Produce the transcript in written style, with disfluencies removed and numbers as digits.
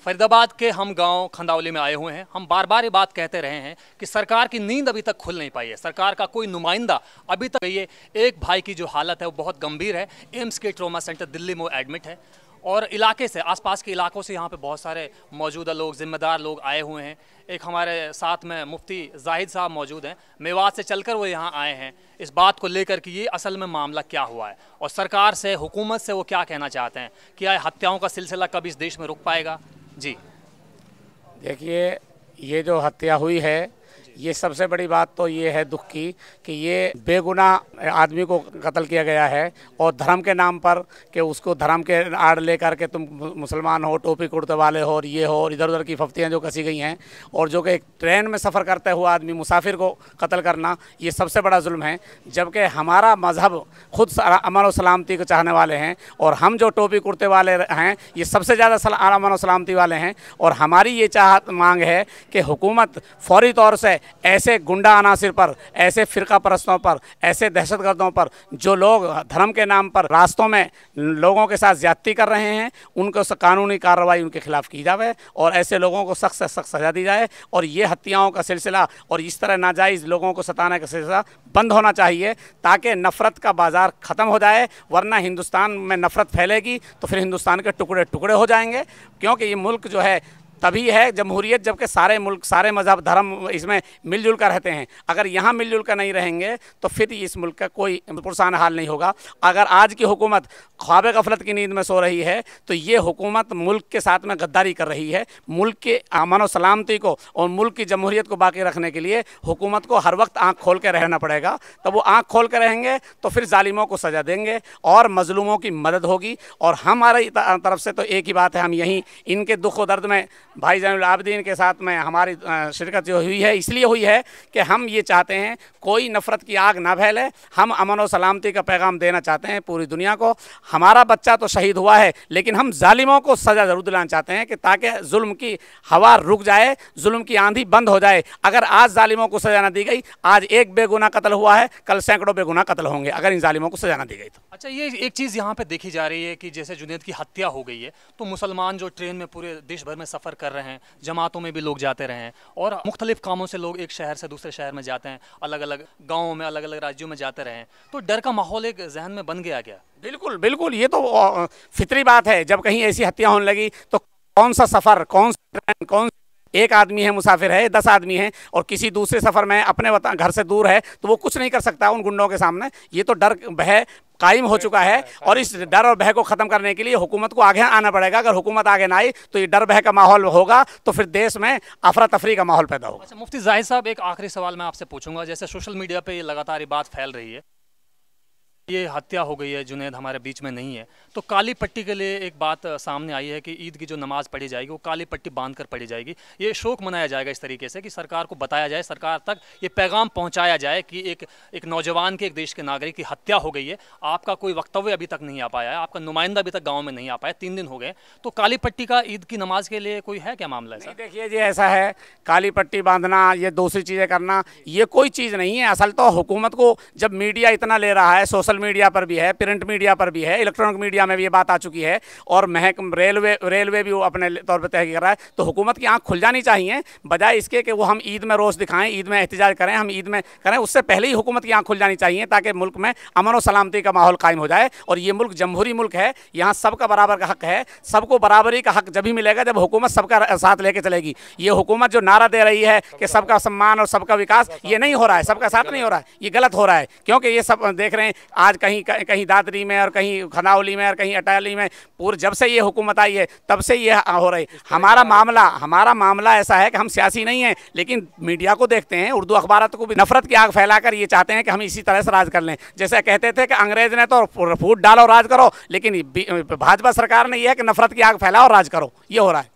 फरीदाबाद के हम गांव खंदावली में आए हुए हैं। हम बार बार ये बात कहते रहे हैं कि सरकार की नींद अभी तक खुल नहीं पाई है। सरकार का कोई नुमाइंदा अभी तक ये एक भाई की जो हालत है वो बहुत गंभीर है। एम्स के ट्रॉमा सेंटर दिल्ली में वो एडमिट है और इलाके से, आसपास के इलाकों से यहाँ पे बहुत सारे मौजूदा लोग, जिम्मेदार लोग आए हुए हैं। एक हमारे साथ में मुफ्ती जाहिद साहब मौजूद हैं, मेवात से चलकर वो यहाँ आए हैं इस बात को लेकर कि ये असल में मामला क्या हुआ है और सरकार से, हुकूमत से वो क्या कहना चाहते हैं। क्या हत्याओं का सिलसिला कभी इस देश में रुक पाएगा? जी देखिए, ये जो हत्या हुई है, ये सबसे बड़ी बात तो ये है दुख की कि ये बेगुनाह आदमी को कत्ल किया गया है और धर्म के नाम पर कि उसको धर्म के आड़ लेकर के तुम मुसलमान हो, टोपी कुर्ते वाले हो और ये हो, और इधर उधर की फफ्तियाँ जो कसी गई हैं। और जो कि एक ट्रेन में सफ़र करते हुआ आदमी मुसाफिर को कत्ल करना, ये सबसे बड़ा जुल्म है। जबकि हमारा मज़हब खुद अमन और सलामती को चाहने वाले हैं और हम जो टोपी कुर्ते वाले हैं ये सबसे ज़्यादा अमन और सलामती वाले हैं। और हमारी ये चाहत मांग है कि हुकूमत फौरी तौर से ऐसे गुंडा अनासिर पर, ऐसे फ़िरका परस्तों पर, ऐसे दहशतगर्दों पर जो लोग धर्म के नाम पर रास्तों में लोगों के साथ ज्यादती कर रहे हैं, उनको कानूनी कार्रवाई उनके खिलाफ की जाए और ऐसे लोगों को सख्त से सख्त सजा दी जाए। और ये हत्याओं का सिलसिला और इस तरह नाजायज़ लोगों को सताने का सिलसिला बंद होना चाहिए ताकि नफ़रत का बाज़ार ख़त्म हो जाए। वरना हिंदुस्तान में नफ़रत फैलेगी तो फिर हिंदुस्तान के टुकड़े टुकड़े हो जाएंगे। क्योंकि ये मुल्क जो है तभी है जमहूरियत जबकि सारे मुल्क, सारे मज़हब, धर्म इसमें मिलजुल कर रहते हैं। अगर यहाँ मिलजुल कर नहीं रहेंगे तो फिर इस मुल्क का कोई पुरसान हाल नहीं होगा। अगर आज की हुकूमत ख्वाब गफलत की नींद में सो रही है तो ये हुकूमत मुल्क के साथ में गद्दारी कर रही है। मुल्क के अमन और सलामती को और मुल्क की जमहूरियत को बाकी रखने के लिए हुकूमत को हर वक्त आँख खोल के रहना पड़ेगा। तब वो आँख खोल के रहेंगे तो फिर जालिमों को सज़ा देंगे और मजलूमों की मदद होगी। और हमारी तरफ से तो एक ही बात है, हम यहीं इनके दुख और दर्द में भाई ज़ैनुल आबिदीन के साथ में हमारी शिरकत जो हुई है इसलिए हुई है कि हम ये चाहते हैं कोई नफ़रत की आग ना फैले। हम अमन और सलामती का पैगाम देना चाहते हैं पूरी दुनिया को। हमारा बच्चा तो शहीद हुआ है लेकिन हम जालिमों को सज़ा ज़रूर दिलाना चाहते हैं कि ताकि जुल्म की हवा रुक जाए, जुल्म की आंधी बंद हो जाए। अगर आज जालिमों को सज़ा ना दी गई, आज एक बेगुनाह कत्ल हुआ है, कल सैकड़ों बेगुनाह कत्ल होंगे अगर इन जालिमों को सज़ा ना दी गई तो। अच्छा, ये एक चीज़ यहाँ पे देखी जा रही है कि जैसे जुनैद की हत्या हो गई है तो मुसलमान जो ट्रेन में पूरे देश भर में सफ़र कर रहे हैं, जमातों में भी लोग जाते रहे हैं और मुख्तलिफ कामों से लोग एक शहर से दूसरे शहर में जाते हैं, अलग अलग गाँवों में, अलग अलग राज्यों में जाते रहे हैं, तो डर का माहौल एक जहन में बन गया क्या? बिल्कुल बिल्कुल, ये तो फितरी बात है। जब कहीं ऐसी हत्या होने लगी तो कौन सा सफ़र, कौन सा ट्रेन, कौन एक आदमी है मुसाफिर है, 10 आदमी हैं और किसी दूसरे सफ़र में अपने वतन घर से दूर है तो वो कुछ नहीं कर सकता उन गुंडों के सामने। ये तो डर भय कायम हो चुका है और इस डर और भय को ख़त्म करने के लिए हुकूमत को आगे आना पड़ेगा। अगर हुकूमत आगे ना आई तो ये डर भय का माहौल होगा तो फिर देश में अफरा तफरी का माहौल पैदा होगा। अच्छा मुफ्ती जाहिद साहब, एक आखिरी सवाल मैं आपसे पूछूंगा। जैसे सोशल मीडिया पे ये लगातार ये बात फैल रही है, ये हत्या हो गई है, जुनैद हमारे बीच में नहीं है, तो काली पट्टी के लिए एक बात सामने आई है कि ईद की जो नमाज़ पढ़ी जाएगी वो काली पट्टी बांध कर पढ़ी जाएगी। ये शोक मनाया जाएगा इस तरीके से कि सरकार को बताया जाए, सरकार तक ये पैगाम पहुंचाया जाए कि एक नौजवान के, एक देश के नागरिक की हत्या हो गई है, आपका कोई वक्तव्य अभी तक नहीं आ पाया है, आपका नुमाइंदा अभी तक गाँव में नहीं आ पाया, 3 दिन हो गए, तो काली पट्टी का ईद की नमाज के लिए कोई है क्या मामला? नहीं, देखिए जी, ऐसा है, काली पट्टी बांधना, ये दूसरी चीज़ें करना, ये कोई चीज़ नहीं है। असल तो हुकूमत को जब मीडिया इतना ले रहा है, सोशल मीडिया पर भी है, प्रिंट मीडिया पर भी है, इलेक्ट्रॉनिक मीडिया में भी ये बात आ चुकी है और रेलवे भी वो अपने तौर पर तय कर रहा है, तो हुकूमत की आंख खुल जानी चाहिए। बजाय इसके कि वो हम ईद में रोज़ दिखाएं, ईद में एहतजाज करें, हम ईद में करें, उससे पहले ही हुकूमत की आंख खुल जानी चाहिए ताकि मुल्क में अमन और सलामती का माहौल कायम हो जाए। और ये मुल्क जमहूरी मुल्क है, यहाँ सबका बराबर का हक है। सबको बराबरी का हक जब ही मिलेगा जब हुकूमत सबका साथ लेके चलेगी। ये हुकूमत जो नारा दे रही है कि सबका सम्मान और सबका विकास, ये नहीं हो रहा है, सबका साथ नहीं हो रहा है, ये गलत हो रहा है। क्योंकि ये सब देख रहे हैं आज कहीं दादरी में और कहीं खनावली में और कहीं अटाली में, पूरे जब से ये हुकूमत आई है तब से ये हो रही। हमारा मामला ऐसा है कि हम सियासी नहीं हैं लेकिन मीडिया को देखते हैं, उर्दू अखबारात को भी नफरत की आग फैलाकर ये चाहते हैं कि हम इसी तरह से राज कर लें। जैसे कहते थे कि अंग्रेज ने तो फूट डालो राज करो, लेकिन भाजपा सरकार ने यह है कि नफरत की आग फैलाओ और राज करो, ये हो रहा है।